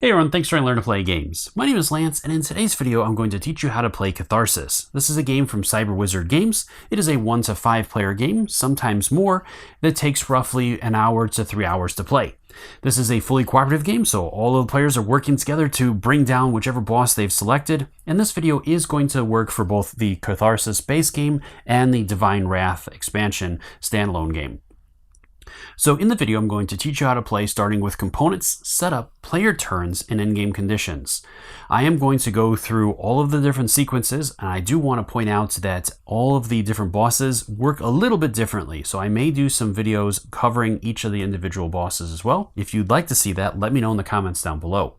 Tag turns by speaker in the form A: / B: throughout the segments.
A: Hey everyone, thanks for learning to play games. My name is Lance, and in today's video I'm going to teach you how to play Catharsis. This is a game from Cyber Wizard Games. It is a 1 to 5 player game, sometimes more, that takes roughly an hour to 3 hours to play. This is a fully cooperative game, so all of the players are working together to bring down whichever boss they've selected, and this video is going to work for both the Catharsis base game and the Divine Wrath expansion standalone game. So in the video, I'm going to teach you how to play starting with components, setup, player turns, and in-game conditions. I am going to go through all of the different sequences, and I do want to point out that all of the different bosses work a little bit differently. So I may do some videos covering each of the individual bosses as well. If you'd like to see that, let me know in the comments down below.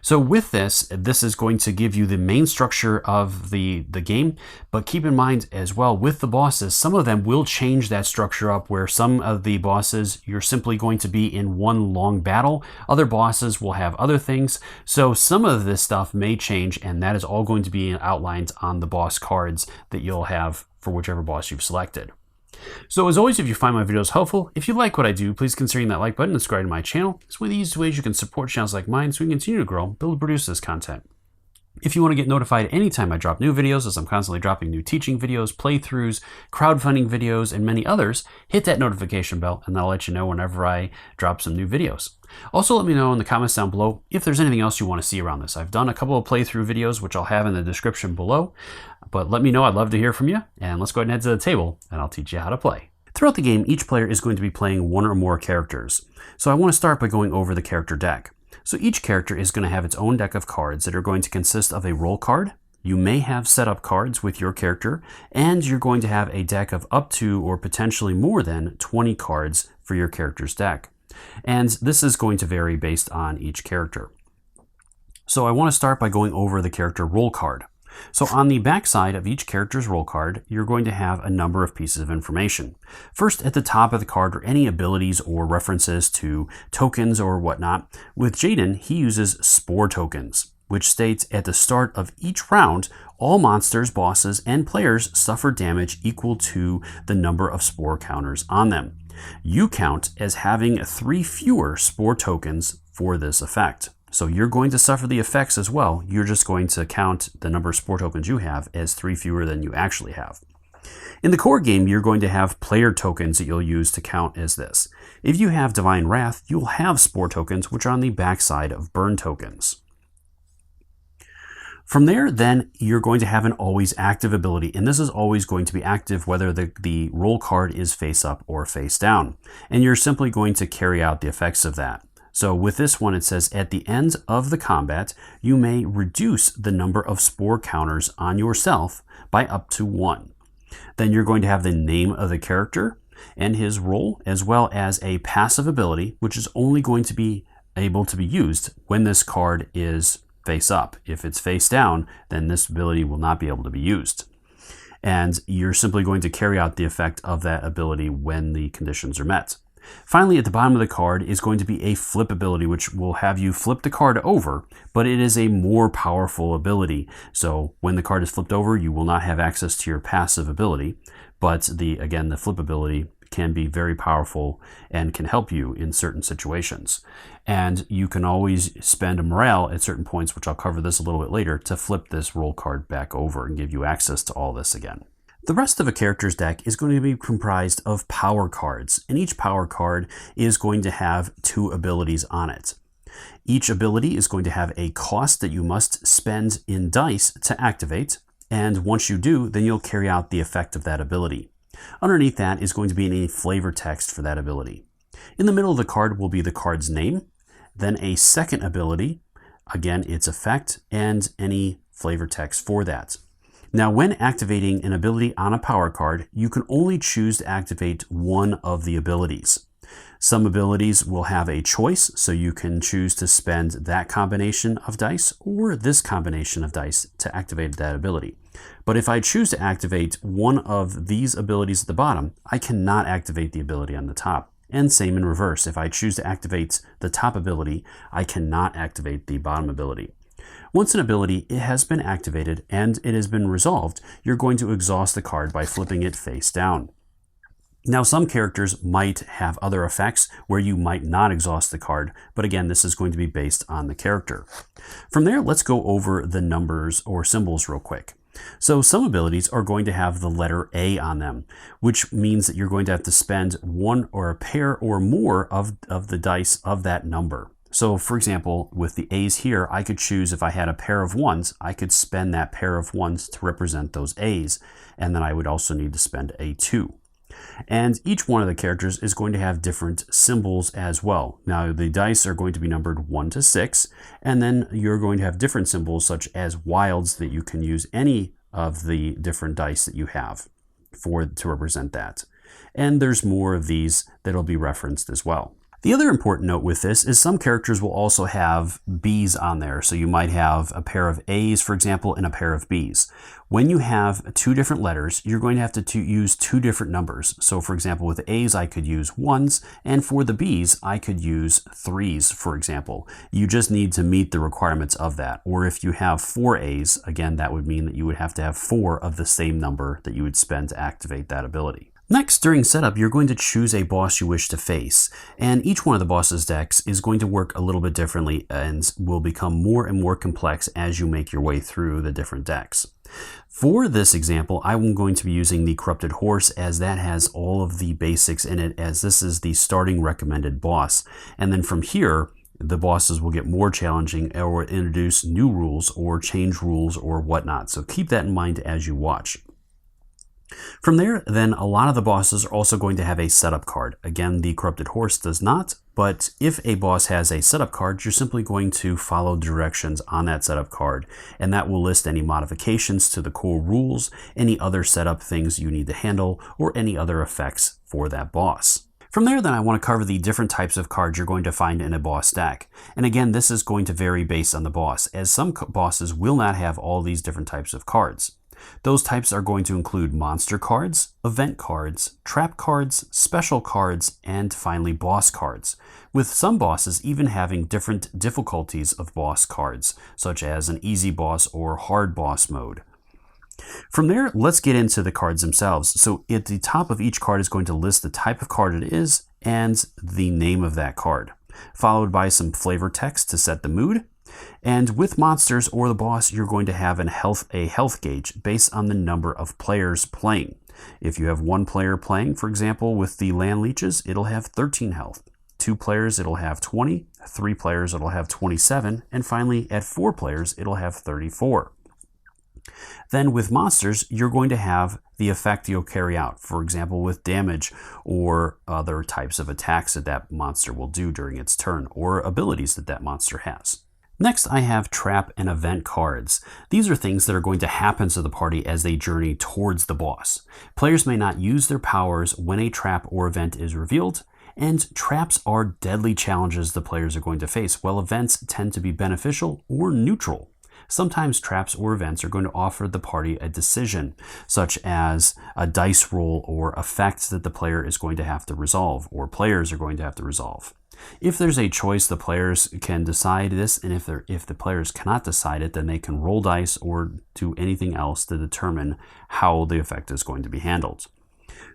A: So with this is going to give you the main structure of the game, but keep in mind as well with the bosses, some of them will change that structure up where some of the bosses you're simply going to be in one long battle. Other bosses will have other things. So some of this stuff may change, and that is all going to be outlined on the boss cards that you'll have for whichever boss you've selected. So as always, if you find my videos helpful, if you like what I do, please consider hitting that like button and subscribe to my channel. It's one of the easiest ways you can support channels like mine so we can continue to grow, build, and produce this content. If you want to get notified anytime I drop new videos, as I'm constantly dropping new teaching videos, playthroughs, crowdfunding videos, and many others, hit that notification bell and that'll let you know whenever I drop some new videos. Also, let me know in the comments down below if there's anything else you want to see around this. I've done a couple of playthrough videos, which I'll have in the description below, but let me know. I'd love to hear from you, and let's go ahead and head to the table and I'll teach you how to play. Throughout the game, each player is going to be playing one or more characters. So I want to start by going over the character deck. So each character is going to have its own deck of cards that are going to consist of a role card. You may have setup cards with your character, and you're going to have a deck of up to or potentially more than 20 cards for your character's deck. And this is going to vary based on each character. So I want to start by going over the character role card. So on the back side of each character's role card, you're going to have a number of pieces of information. First, at the top of the card are any abilities or references to tokens or whatnot. With Jaden, he uses Spore tokens, which states at the start of each round, all monsters, bosses, and players suffer damage equal to the number of Spore counters on them. You count as having 3 fewer Spore tokens for this effect. So you're going to suffer the effects as well. You're just going to count the number of Spore tokens you have as 3 fewer than you actually have. In the core game, you're going to have player tokens that you'll use to count as this. If you have Divine Wrath, you'll have Spore tokens, which are on the backside of burn tokens. From there, then, you're going to have an always active ability, and this is always going to be active whether the role card is face up or face down. And you're simply going to carry out the effects of that. So with this one, it says at the end of the combat, you may reduce the number of Spore counters on yourself by up to 1. Then you're going to have the name of the character and his role, as well as a passive ability, which is only going to be able to be used when this card is face up. If it's face down, then this ability will not be able to be used. And you're simply going to carry out the effect of that ability when the conditions are met. Finally, at the bottom of the card is going to be a flip ability, which will have you flip the card over, but it is a more powerful ability. So when the card is flipped over, you will not have access to your passive ability, but again, the flip ability can be very powerful and can help you in certain situations. And you can always spend a morale at certain points, which I'll cover this a little bit later, to flip this roll card back over and give you access to all this again. The rest of a character's deck is going to be comprised of power cards, and each power card is going to have 2 abilities on it. Each ability is going to have a cost that you must spend in dice to activate, and once you do, then you'll carry out the effect of that ability. Underneath that is going to be any flavor text for that ability. In the middle of the card will be the card's name, then a second ability, again its effect, and any flavor text for that. Now, when activating an ability on a power card, you can only choose to activate one of the abilities. Some abilities will have a choice, so you can choose to spend that combination of dice or this combination of dice to activate that ability. But if I choose to activate one of these abilities at the bottom, I cannot activate the ability on the top. And same in reverse. If I choose to activate the top ability, I cannot activate the bottom ability. Once an ability has been activated and it has been resolved, you're going to exhaust the card by flipping it face down. Now, some characters might have other effects where you might not exhaust the card, but again, this is going to be based on the character. From there, let's go over the numbers or symbols real quick. So some abilities are going to have the letter A on them, which means that you're going to have to spend one or a pair or more of the dice of that number. So for example, with the A's here, I could choose, if I had a pair of ones, I could spend that pair of ones to represent those A's, and then I would also need to spend a 2. And each one of the characters is going to have different symbols as well. Now the dice are going to be numbered 1 to 6, and then you're going to have different symbols such as wilds that you can use any of the different dice that you have to represent that. And there's more of these that'll be referenced as well. The other important note with this is some characters will also have B's on there. So you might have a pair of A's, for example, and a pair of B's. When you have two different letters, you're going to have to use two different numbers. So for example, with the A's, I could use 1s, and for the B's, I could use 3s, for example. You just need to meet the requirements of that. Or if you have 4 A's, again, that would mean that you would have to have 4 of the same number that you would spend to activate that ability. Next, during setup, you're going to choose a boss you wish to face, and each one of the boss's decks is going to work a little bit differently and will become more and more complex as you make your way through the different decks. For this example, I'm going to be using the Corrupted Horse, as that has all of the basics in it, as this is the starting recommended boss. And then from here, the bosses will get more challenging or introduce new rules or change rules or whatnot. So keep that in mind as you watch. From there, then, a lot of the bosses are also going to have a setup card. Again, the Corrupted Horse does not, but if a boss has a setup card, you're simply going to follow directions on that setup card, and that will list any modifications to the core rules, any other setup things you need to handle, or any other effects for that boss. From there, then, I want to cover the different types of cards you're going to find in a boss deck. And again, this is going to vary based on the boss, as some bosses will not have all these different types of cards. Those types are going to include monster cards, event cards, trap cards, special cards, and finally boss cards, with some bosses even having different difficulties of boss cards, such as an easy boss or hard boss mode. From there, let's get into the cards themselves. So at the top of each card is going to list the type of card it is and the name of that card, followed by some flavor text to set the mood. And with monsters or the boss, you're going to have a health gauge based on the number of players playing. If you have one player playing, for example, with the land leeches, it'll have 13 health. 2 players, it'll have 20. 3 players, it'll have 27. And finally, at 4 players, it'll have 34. Then with monsters, you're going to have the effect you'll carry out, for example, with damage or other types of attacks that that monster will do during its turn, or abilities that that monster has. Next, I have trap and event cards. These are things that are going to happen to the party as they journey towards the boss. Players may not use their powers when a trap or event is revealed, and traps are deadly challenges the players are going to face, while events tend to be beneficial or neutral. Sometimes traps or events are going to offer the party a decision, such as a dice roll or effect that the player is going to have to resolve, or players are going to have to resolve. If there's a choice, the players can decide this, and if the players cannot decide it, then they can roll dice or do anything else to determine how the effect is going to be handled.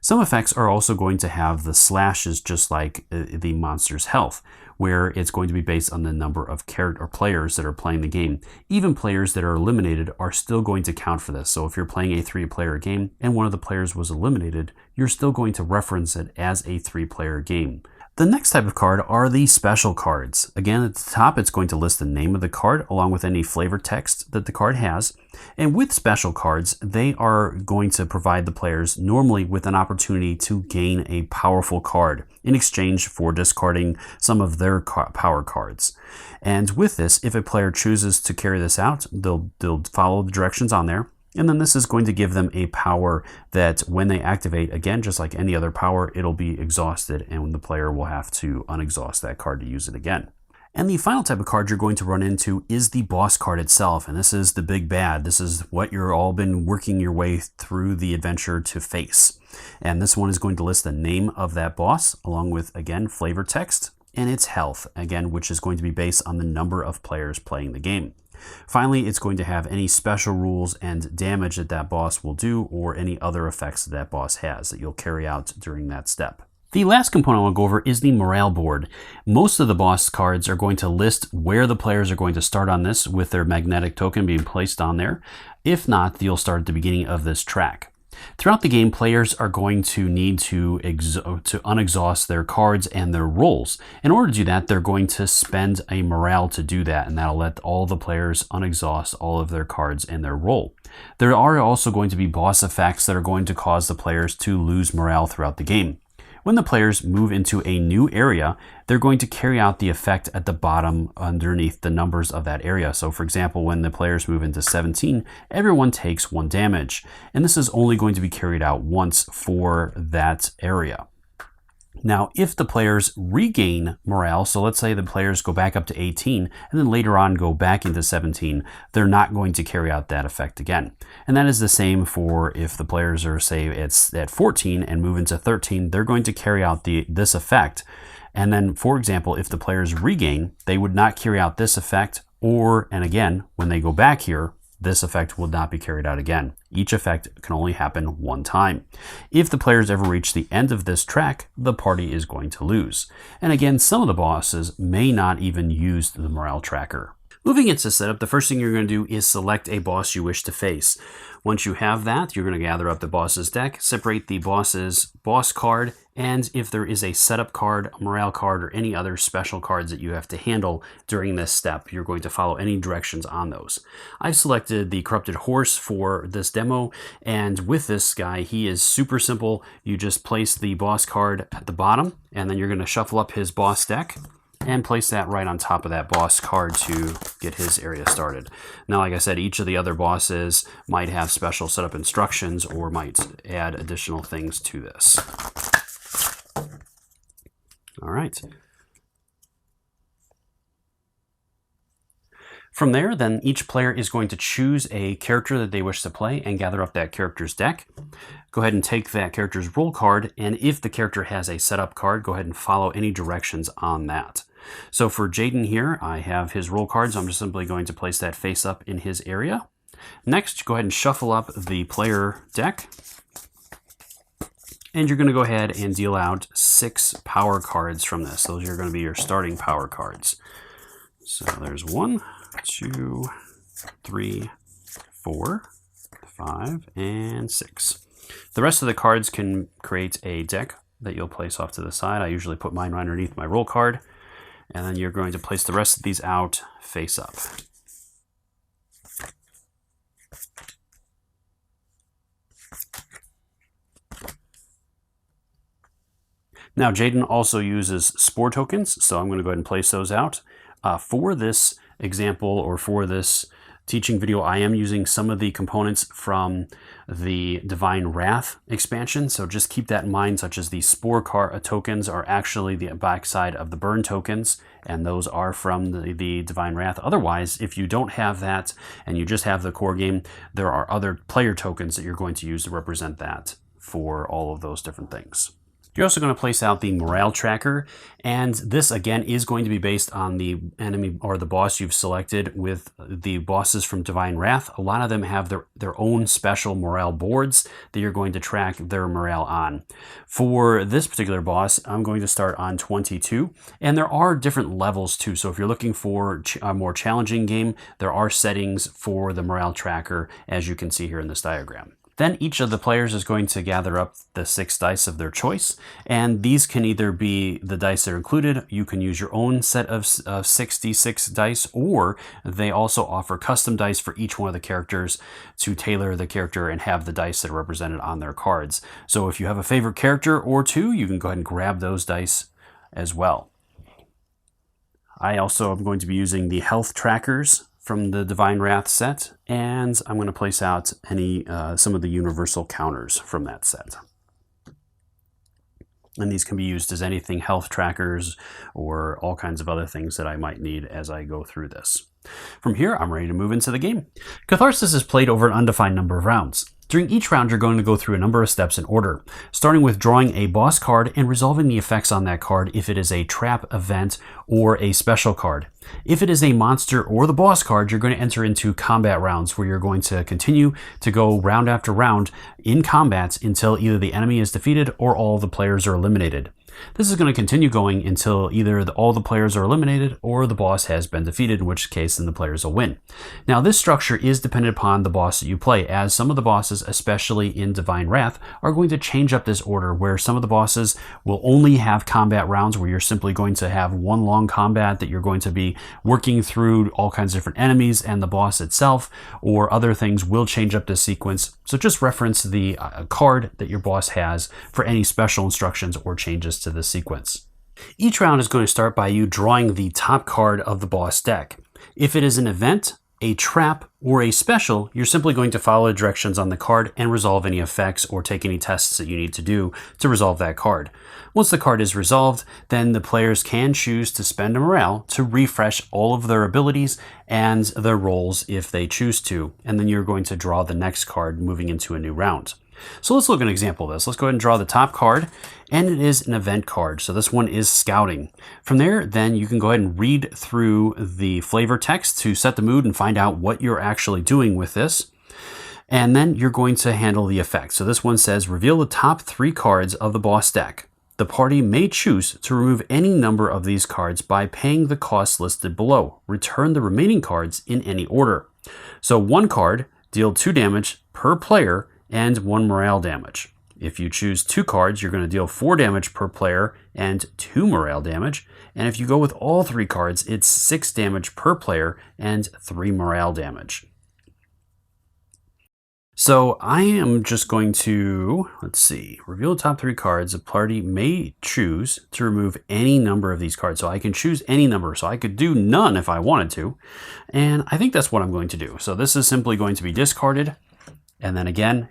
A: Some effects are also going to have the slashes, just like the monster's health, where it's going to be based on the number of players that are playing the game. Even players that are eliminated are still going to count for this. So if you're playing a 3-player game and one of the players was eliminated, you're still going to reference it as a 3-player game. The next type of card are the special cards. Again, at the top, it's going to list the name of the card along with any flavor text that the card has. And with special cards, they are going to provide the players normally with an opportunity to gain a powerful card in exchange for discarding some of their power cards. And with this, if a player chooses to carry this out, they'll follow the directions on there. And then this is going to give them a power that when they activate, again, just like any other power, it'll be exhausted, and the player will have to unexhaust that card to use it again. And the final type of card you're going to run into is the boss card itself, and this is the big bad. This is what you're all been working your way through the adventure to face. And this one is going to list the name of that boss, along with, again, flavor text, and its health, again, which is going to be based on the number of players playing the game. Finally, it's going to have any special rules and damage that that boss will do, or any other effects that that boss has that you'll carry out during that step. The last component I want to go over is the morale board. Most of the boss cards are going to list where the players are going to start on this with their magnetic token being placed on there. If not, you'll start at the beginning of this track. Throughout the game, players are going to need to unexhaust their cards and their rolls. In order to do that, they're going to spend a morale to do that, and that'll let all the players unexhaust all of their cards and their roll. There are also going to be boss effects that are going to cause the players to lose morale throughout the game. When the players move into a new area, they're going to carry out the effect at the bottom underneath the numbers of that area. So for example, when the players move into 17, everyone takes 1 damage. And this is only going to be carried out once for that area. Now, if the players regain morale, so let's say the players go back up to 18 and then later on go back into 17, they're not going to carry out that effect again. And that is the same for if the players are, say, it's at 14 and move into 13, they're going to carry out this effect. And then, for example, if the players regain, they would not carry out this effect, and again, when they go back here, this effect will not be carried out again. Each effect can only happen 1 time. If the players ever reach the end of this track, the party is going to lose. And again, some of the bosses may not even use the morale tracker. Moving into setup, the first thing you're going to do is select a boss you wish to face. Once you have that, you're going to gather up the boss's deck, separate the boss's boss card, and if there is a setup card, a morale card, or any other special cards that you have to handle during this step, you're going to follow any directions on those. I've selected the Corrupted Horse for this demo, and with this guy, he is super simple. You just place the boss card at the bottom, and then you're going to shuffle up his boss deck and place that right on top of that boss card to get his area started. Now, like I said, each of the other bosses might have special setup instructions or might add additional things to this. All right. From there, then each player is going to choose a character that they wish to play and gather up that character's deck. Go ahead and take that character's roll card, and if the character has a setup card, go ahead and follow any directions on that. So for Jaden here, I have his roll card, so I'm just simply going to place that face up in his area. Next, go ahead and shuffle up the player deck. And you're going to go ahead and deal out 6 power cards from this. Those are going to be your starting power cards. So there's 1, 2, 3, 4, 5, and 6. The rest of the cards can create a deck that you'll place off to the side. I usually put mine right underneath my roll card. And then you're going to place the rest of these out face up. Now, Jaden also uses spore tokens, so I'm going to go ahead and place those out. For this example, or for this teaching video, I am using some of the components from the Divine Wrath expansion, so just keep that in mind, such as the spore tokens are actually the backside of the burn tokens, and those are from the Divine Wrath. Otherwise, if you don't have that and you just have the core game, there are other player tokens that you're going to use to represent that for all of those different things. You're also going to place out the morale tracker, and this again is going to be based on the enemy or the boss you've selected. With the bosses from Divine Wrath, a lot of them have their own special morale boards that you're going to track their morale on. For this particular boss, I'm going to start on 22, and there are different levels too. So if you're looking for a more challenging game, there are settings for the morale tracker, as you can see here in this diagram. Then each of the players is going to gather up the 6 dice of their choice, and these can either be the dice that are included. You can use your own set of 66 dice, or they also offer custom dice for each one of the characters to tailor the character and have the dice that are represented on their cards. So if you have a favorite character or 2, you can go ahead and grab those dice as well. I also am going to be using the health trackers from the Divine Wrath set, and I'm going to place out some of the universal counters from that set. And these can be used as anything, health trackers or all kinds of other things that I might need as I go through this. From here, I'm ready to move into the game. Catharsis is played over an undefined number of rounds. During each round, you're going to go through a number of steps in order, starting with drawing a boss card and resolving the effects on that card if it is a trap, event, or a special card. If it is a monster or the boss card, you're going to enter into combat rounds where you're going to continue to go round after round in combat until either the enemy is defeated or all the players are eliminated. This is going to continue going until either all the players are eliminated or the boss has been defeated, in which case then the players will win. Now this structure is dependent upon the boss that you play, as some of the bosses, especially in Divine Wrath, are going to change up this order where some of the bosses will only have combat rounds where you're simply going to have one long combat that you're going to be working through all kinds of different enemies and the boss itself, or other things will change up this sequence. So just reference the card that your boss has for any special instructions or changes to this sequence. Each round is going to start by you drawing the top card of the boss deck. If it is an event, a trap, or a special, you're simply going to follow the directions on the card and resolve any effects or take any tests that you need to do to resolve that card. Once the card is resolved, then the players can choose to spend a morale to refresh all of their abilities and their rolls if they choose to, and then you're going to draw the next card moving into a new round. So let's look at an example of this. Let's go ahead and draw the top card, and it is an event card. So this one is Scouting. From there, then you can go ahead and read through the flavor text to set the mood and find out what you're actually doing with this. And then you're going to handle the effects. So this one says, reveal the top 3 cards of the boss deck. The party may choose to remove any number of these cards by paying the cost listed below. Return the remaining cards in any order. So 1 card, deal 2 damage per player, and 1 morale damage. If you choose 2 cards, you're going to deal 4 damage per player and 2 morale damage. And if you go with all 3 cards, it's 6 damage per player and 3 morale damage. So I am just going to, let's see, reveal the top 3 cards. A party may choose to remove any number of these cards. So I can choose any number. So I could do none if I wanted to. And I think that's what I'm going to do. So this is simply going to be discarded. And then again,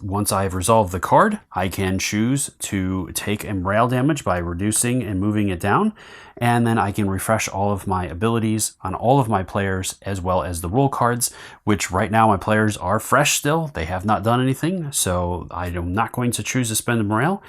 A: once I've resolved the card, I can choose to take a morale damage by reducing and moving it down. And then I can refresh all of my abilities on all of my players as well as the roll cards, which right now my players are fresh still. They have not done anything, so I am not going to choose to spend a morale.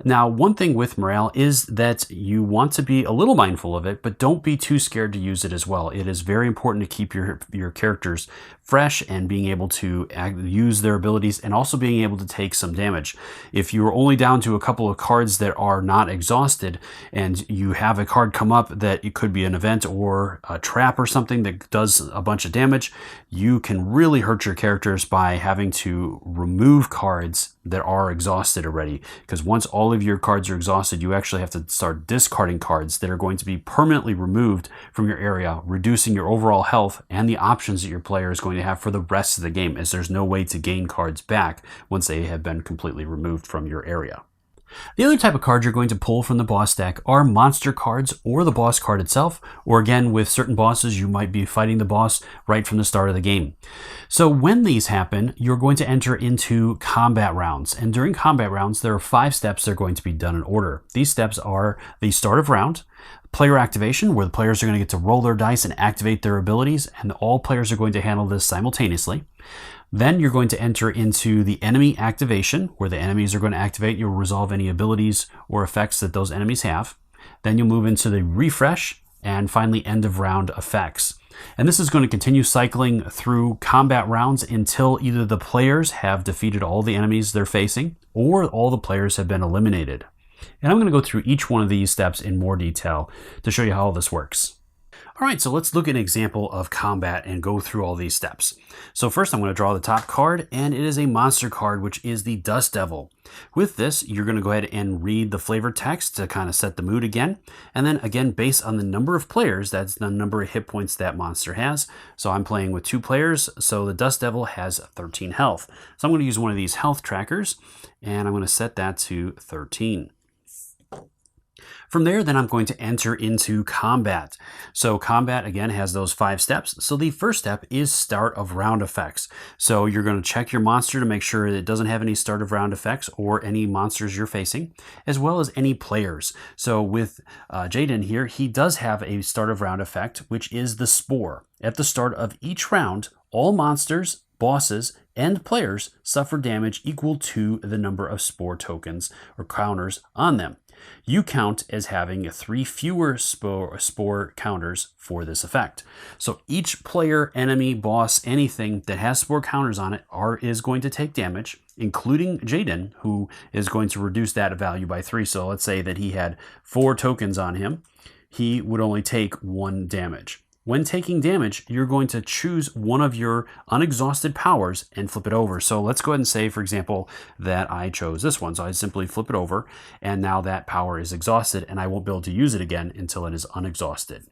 A: Now, one thing with morale is that you want to be a little mindful of it, but don't be too scared to use it as well. It is very important to keep your characters fresh and being able to use their abilities and also being able to take some damage. If you're only down to a couple of cards that are not exhausted and you have a card come up that it could be an event or a trap or something that does a bunch of damage, you can really hurt your characters by having to remove cards that are exhausted already, because once all of your cards are exhausted, you actually have to start discarding cards that are going to be permanently removed from your area, reducing your overall health and the options that your player is going to have for the rest of the game, as there's no way to gain cards back once they have been completely removed from your area. The other type of cards you're going to pull from the boss deck are monster cards or the boss card itself, or again, with certain bosses, you might be fighting the boss right from the start of the game. So when these happen, you're going to enter into combat rounds. And during combat rounds, there are 5 steps that are going to be done in order. These steps are the start of round, player activation, where the players are going to get to roll their dice and activate their abilities, and all players are going to handle this simultaneously. Then you're going to enter into the enemy activation, where the enemies are going to activate. You'll resolve any abilities or effects that those enemies have. Then you'll move into the refresh, and finally end of round effects. And this is going to continue cycling through combat rounds until either the players have defeated all the enemies they're facing, or all the players have been eliminated. And I'm going to go through each one of these steps in more detail to show you how all this works. All right, so let's look at an example of combat and go through all these steps. So first I'm going to draw the top card, and it is a monster card, which is the Dust Devil. With this, you're going to go ahead and read the flavor text to kind of set the mood again. And then again, based on the number of players, that's the number of hit points that monster has. So I'm playing with 2 players, so the Dust Devil has 13 health. So I'm going to use one of these health trackers, and I'm going to set that to 13. From there, then I'm going to enter into combat. So combat, again, has those 5 steps. So the first step is start of round effects. So you're going to check your monster to make sure it doesn't have any start of round effects or any monsters you're facing, as well as any players. So with Jaden here, he does have a start of round effect, which is the Spore. At the start of each round, all monsters, bosses, and players suffer damage equal to the number of spore tokens or counters on them. You count as having 3 fewer spore counters for this effect. So each player, enemy, boss, anything that has spore counters on it is going to take damage, including Jaden, who is going to reduce that value by 3. So let's say that he had 4 tokens on him. He would only take 1 damage. When taking damage, you're going to choose one of your unexhausted powers and flip it over. So let's go ahead and say, for example, that I chose this one. So I simply flip it over, and now that power is exhausted, and I won't be able to use it again until it is unexhausted.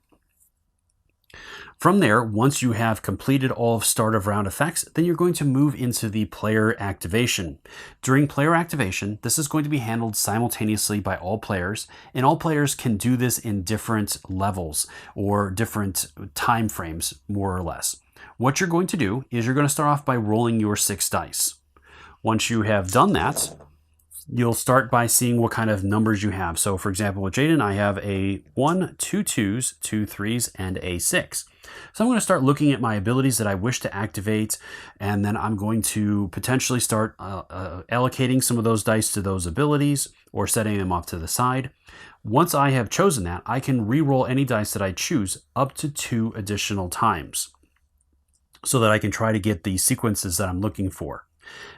A: From there, once you have completed all of start of round effects, then you're going to move into the player activation. During player activation, this is going to be handled simultaneously by all players, and all players can do this in different levels or different time frames, more or less. What you're going to do is you're going to start off by rolling your 6 dice. Once you have done that, you'll start by seeing what kind of numbers you have. So for example, with Jaden, I have a 1, 2 2s, 2 3s, and a 6. So I'm going to start looking at my abilities that I wish to activate, and then I'm going to potentially start allocating some of those dice to those abilities or setting them off to the side. Once I have chosen that, I can re-roll any dice that I choose up to 2 additional times so that I can try to get the sequences that I'm looking for.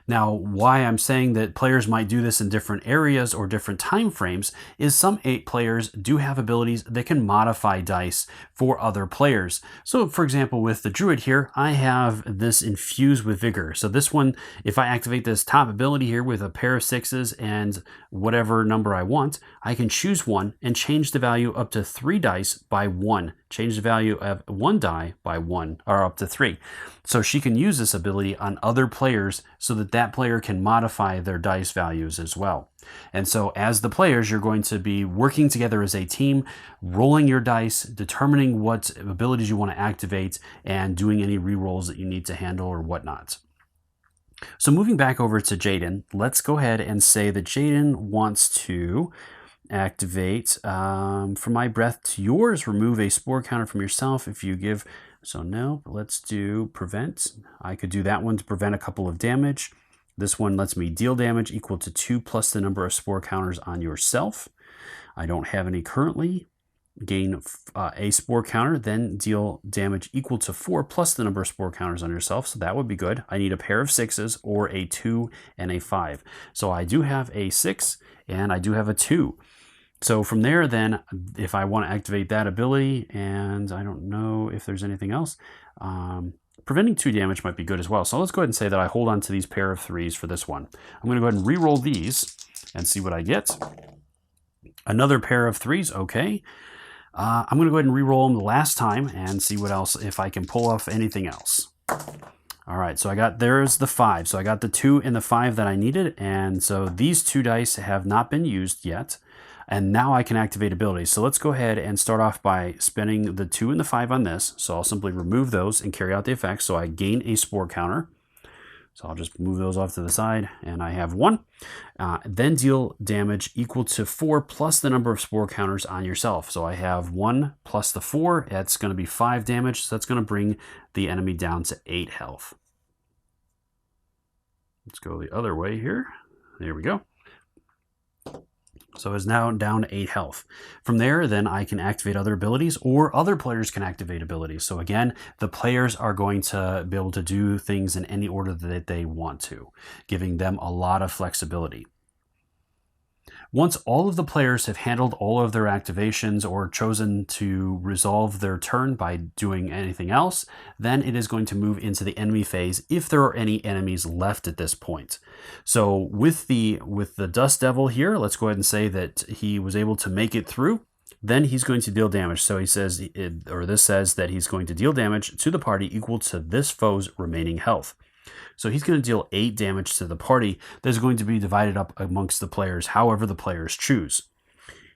A: Now, why I'm saying that players might do this in different areas or different time frames is some 8 players do have abilities that can modify dice for other players. So for example, with the druid here, I have this infused with vigor. So this one, if I activate this top ability here with a pair of 6s and whatever number I want, I can choose one and change the value up to 3 dice by 1. Change the value of 1 die by 1, or up to 3. So she can use this ability on other players so that that player can modify their dice values as well. And so as the players, you're going to be working together as a team, rolling your dice, determining what abilities you want to activate, and doing any rerolls that you need to handle or whatnot. So moving back over to Jaden, let's go ahead and say that Jaden wants to activate from my breath to yours, remove a spore counter from yourself if you give. So no, let's do prevent. I could do that one to prevent a couple of damage. This one lets me deal damage equal to 2 plus the number of spore counters on yourself. I don't have any currently. Gain a spore counter, then deal damage equal to 4 plus the number of spore counters on yourself. So that would be good. I need a pair of 6s or a 2 and a 5. So I do have a 6 and I do have a 2. So from there, then, if I want to activate that ability, and I don't know if there's anything else, preventing 2 damage might be good as well. So let's go ahead and say that I hold on to these pair of 3s for this one. I'm going to go ahead and re-roll these and see what I get. Another pair of 3s, okay. I'm going to go ahead and re-roll them the last time and see what else, if I can pull off anything else. All right, so there's the 5. So I got the 2 and the 5 that I needed, and so these 2 dice have not been used yet. And now I can activate abilities. So let's go ahead and start off by spending the 2 and the 5 on this. So I'll simply remove those and carry out the effects. So I gain a spore counter. So I'll just move those off to the side, and I have 1. Then deal damage equal to 4 plus the number of spore counters on yourself. So I have 1 plus the 4. That's going to be 5 damage. So that's going to bring the enemy down to 8 health. Let's go the other way here. There we go. So it's now down to 8 health. From there, then I can activate other abilities, or other players can activate abilities. So again, the players are going to be able to do things in any order that they want to, giving them a lot of flexibility. Once all of the players have handled all of their activations or chosen to resolve their turn by doing anything else, then it is going to move into the enemy phase if there are any enemies left at this point. So with the Dust Devil here, let's go ahead and say that he was able to make it through. Then he's going to deal damage. So he says, this says that he's going to deal damage to the party equal to this foe's remaining health. So he's going to deal 8 damage to the party that's going to be divided up amongst the players, however the players choose.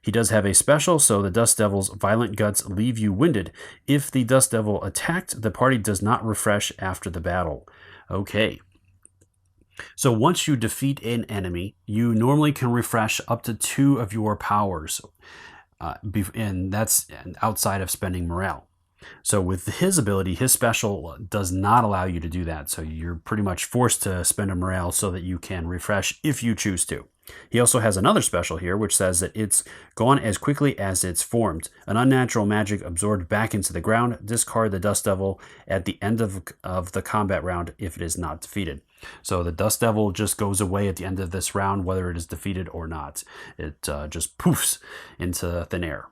A: He does have a special, so the Dust Devil's Violent Guts leave you winded. If the Dust Devil attacked, the party does not refresh after the battle. Okay. So once you defeat an enemy, you normally can refresh up to 2 of your powers, and that's outside of spending morale. So with his ability, his special does not allow you to do that. So you're pretty much forced to spend a morale so that you can refresh if you choose to. He also has another special here, which says that it's gone as quickly as it's formed. An unnatural magic absorbed back into the ground. Discard the Dust Devil at the end of the combat round if it is not defeated. So the Dust Devil just goes away at the end of this round, whether it is defeated or not. It just poofs into thin air.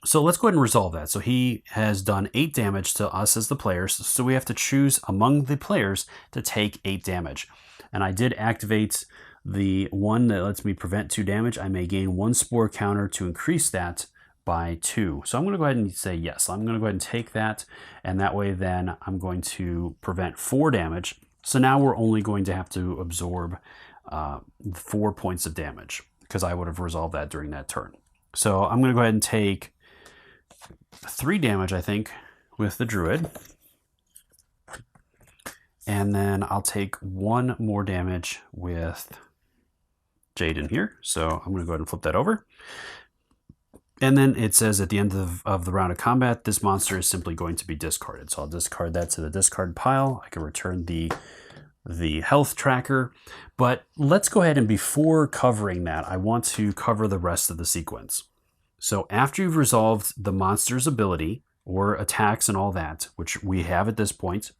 A: So let's go ahead and resolve that. So he has done 8 damage to us as the players. So we have to choose among the players to take 8 damage. And I did activate the one that lets me prevent 2 damage. I may gain 1 spore counter to increase that by 2. So I'm going to go ahead and say yes. I'm going to go ahead and take that. And that way then I'm going to prevent 4 damage. So now we're only going to have to absorb 4 points of damage because I would have resolved that during that turn. So I'm going to go ahead and take 3 damage, I think, with the Druid. And then I'll take 1 more damage with Jaden here. So I'm going to go ahead and flip that over. And then it says at the end of the round of combat, this monster is simply going to be discarded. So I'll discard that to the discard pile. I can return the health tracker. But let's go ahead and before covering that, I want to cover the rest of the sequence. So after you've resolved the monster's ability or attacks and all that, which we have at this point,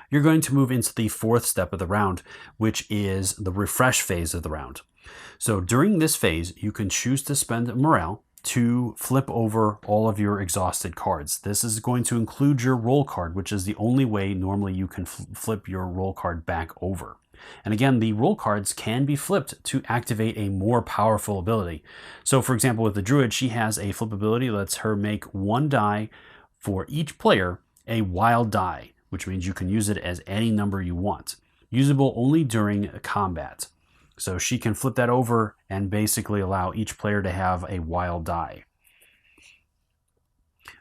A: you're going to move into the 4th step of the round, which is the refresh phase of the round. So during this phase, you can choose to spend morale to flip over all of your exhausted cards. This is going to include your roll card, which is the only way normally you can flip your roll card back over. And again, the roll cards can be flipped to activate a more powerful ability. So for example, with the Druid, she has a flip ability that lets her make 1 die for each player a wild die, which means you can use it as any number you want. Usable only during combat. So she can flip that over and basically allow each player to have a wild die.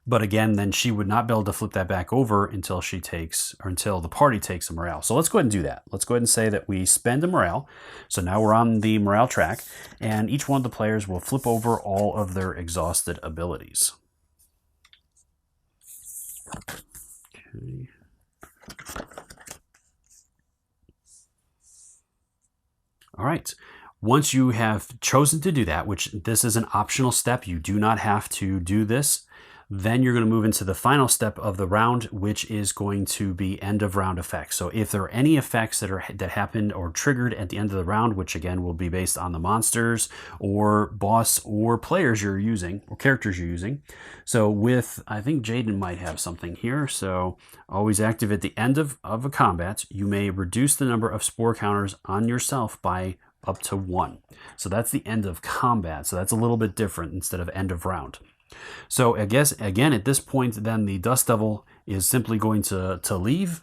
A: But again, then she would not be able to flip that back over until she takes, or until the party takes a morale. So let's go ahead and do that. Let's go ahead and say that we spend a morale. So now we're on the morale track, and each one of the players will flip over all of their exhausted abilities. Okay. All right. Once you have chosen to do that, which this is an optional step, you do not have to do this, then you're going to move into the final step of the round, which is going to be end of round effects. So if there are any effects that happened or triggered at the end of the round, which again will be based on the monsters or boss or players you're using or characters you're using. So with, I think Jaden might have something here. So always active at the end of a combat, you may reduce the number of spore counters on yourself by up to 1. So that's the end of combat. So that's a little bit different instead of end of round. So I guess, again, at this point, then the Dust Devil is simply going to leave.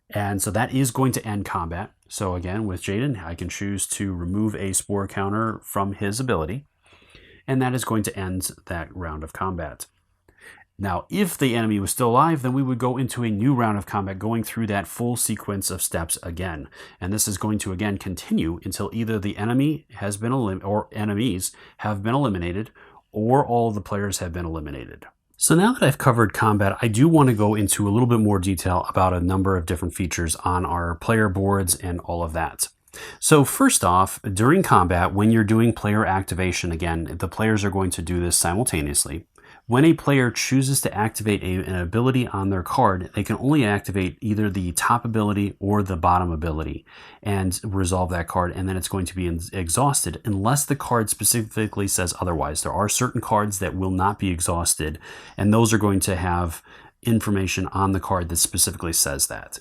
A: And so that is going to end combat. So again, with Jaden, I can choose to remove a spore counter from his ability. And that is going to end that round of combat. Now, if the enemy was still alive, then we would go into a new round of combat, going through that full sequence of steps again. And this is going to, again, continue until either the enemy has been or enemies have been eliminated, or all of the players have been eliminated. So now that I've covered combat, I do want to go into a little bit more detail about a number of different features on our player boards and all of that. So first off, during combat, when you're doing player activation, again, the players are going to do this simultaneously. When a player chooses to activate an ability on their card, they can only activate either the top ability or the bottom ability and resolve that card, and then it's going to be exhausted unless the card specifically says otherwise. There are certain cards that will not be exhausted, and those are going to have information on the card that specifically says that.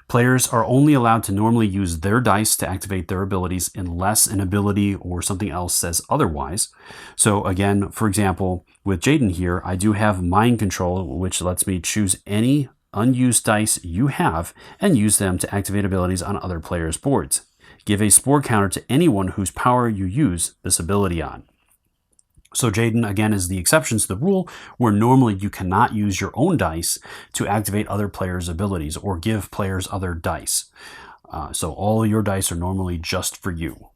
A: Players are only allowed to normally use their dice to activate their abilities unless an ability or something else says otherwise. So again, for example, with Jaden here, I do have Mind Control, which lets me choose any unused dice you have and use them to activate abilities on other players' boards. Give a spore counter to anyone whose power you use this ability on. So Jaden, again, is the exception to the rule, where normally you cannot use your own dice to activate other players' abilities or give players other dice. So all your dice are normally just for you.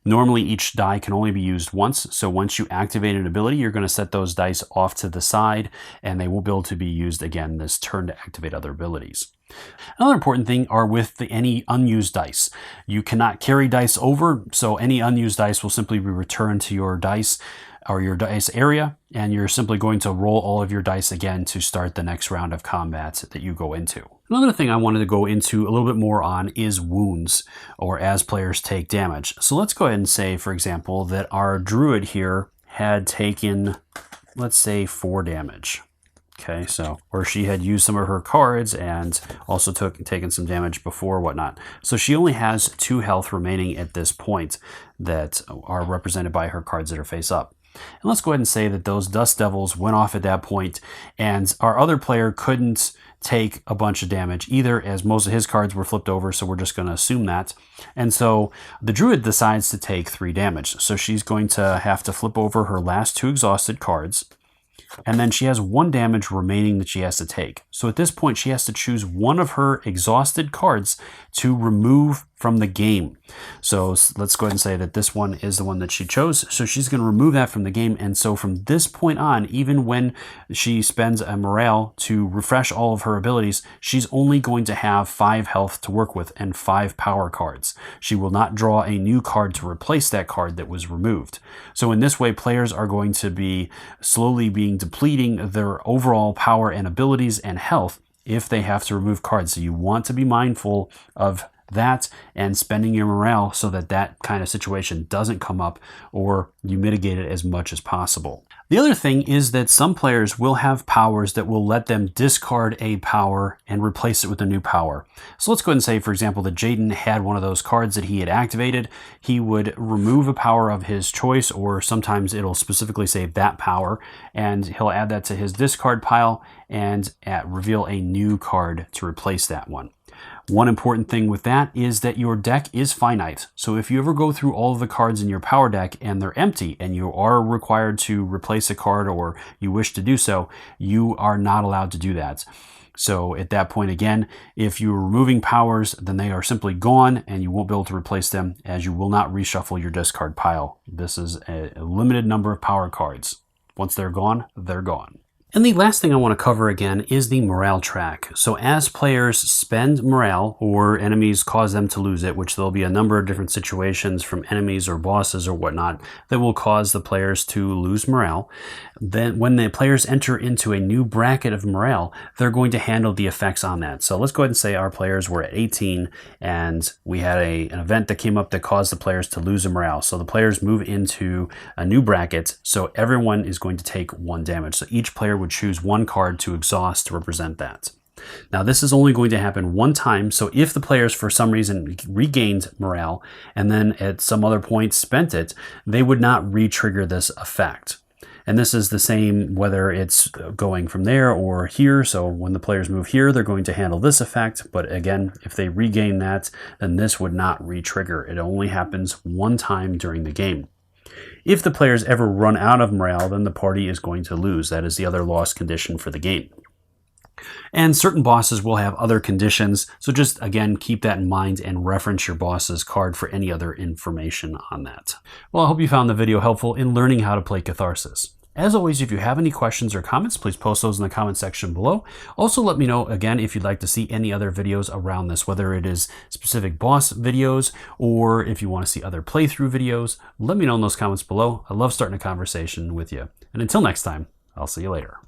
A: Normally each die can only be used once, so once you activate an ability, you're going to set those dice off to the side and they will be able to be used again this turn to activate other abilities. Another important thing are with any unused dice. You cannot carry dice over, so any unused dice will simply be returned to your dice or your dice area, and you're simply going to roll all of your dice again to start the next round of combat that you go into. Another thing I wanted to go into a little bit more on is wounds, or as players take damage. So let's go ahead and say, for example, that our druid here had taken, let's say, 4 damage. Okay, so, or she had used some of her cards and also taken some damage before, whatnot. So she only has 2 health remaining at this point that are represented by her cards that are face up. And let's go ahead and say that those Dust Devils went off at that point and our other player couldn't take a bunch of damage either, as most of his cards were flipped over, so we're just going to assume that. And so the druid decides to take 3 damage. So she's going to have to flip over her last 2 exhausted cards, and then she has 1 damage remaining that she has to take. So at this point, she has to choose one of her exhausted cards to remove from the game. So let's go ahead and say that this one is the one that she chose. So she's going to remove that from the game. And so from this point on, even when she spends a morale to refresh all of her abilities, she's only going to have 5 health to work with and 5 power cards. She will not draw a new card to replace that card that was removed. So in this way, players are going to be slowly depleting their overall power and abilities and health if they have to remove cards. So you want to be mindful of that and spending your morale so that that kind of situation doesn't come up, or you mitigate it as much as possible. The other thing is that some players will have powers that will let them discard a power and replace it with a new power. So let's go ahead and say, for example, that Jaden had one of those cards that he had activated. He would remove a power of his choice, or sometimes it'll specifically say that power, and he'll add that to his discard pile and reveal a new card to replace that one. One important thing with that is that your deck is finite. So if you ever go through all of the cards in your power deck and they're empty and you are required to replace a card, or you wish to do so, you are not allowed to do that. So at that point, again, if you're removing powers, then they are simply gone and you won't be able to replace them, as you will not reshuffle your discard pile. This is a limited number of power cards. Once they're gone, they're gone. And the last thing I want to cover again is the morale track. So as players spend morale, or enemies cause them to lose it, which there'll be a number of different situations from enemies or bosses or whatnot that will cause the players to lose morale, then when the players enter into a new bracket of morale, they're going to handle the effects on that. So let's go ahead and say our players were at 18 and we had an event that came up that caused the players to lose a morale. So the players move into a new bracket, so everyone is going to take 1 damage. So each player would choose 1 card to exhaust to represent that. Now this is only going to happen 1 time, so if the players for some reason regained morale and then at some other point spent it, they would not re-trigger this effect. And this is the same whether it's going from there or here. So when the players move here, they're going to handle this effect. But again, if they regain that, then this would not re-trigger. It only happens 1 time during the game. If the players ever run out of morale, then the party is going to lose. That is the other loss condition for the game. And certain bosses will have other conditions, so just again keep that in mind and reference your boss's card for any other information on that. Well, I hope you found the video helpful in learning how to play Catharsis. As always, if you have any questions or comments, please post those in the comment section below. Also, let me know, again, if you'd like to see any other videos around this, whether it is specific boss videos or if you want to see other playthrough videos. Let me know in those comments below. I love starting a conversation with you. And until next time, I'll see you later.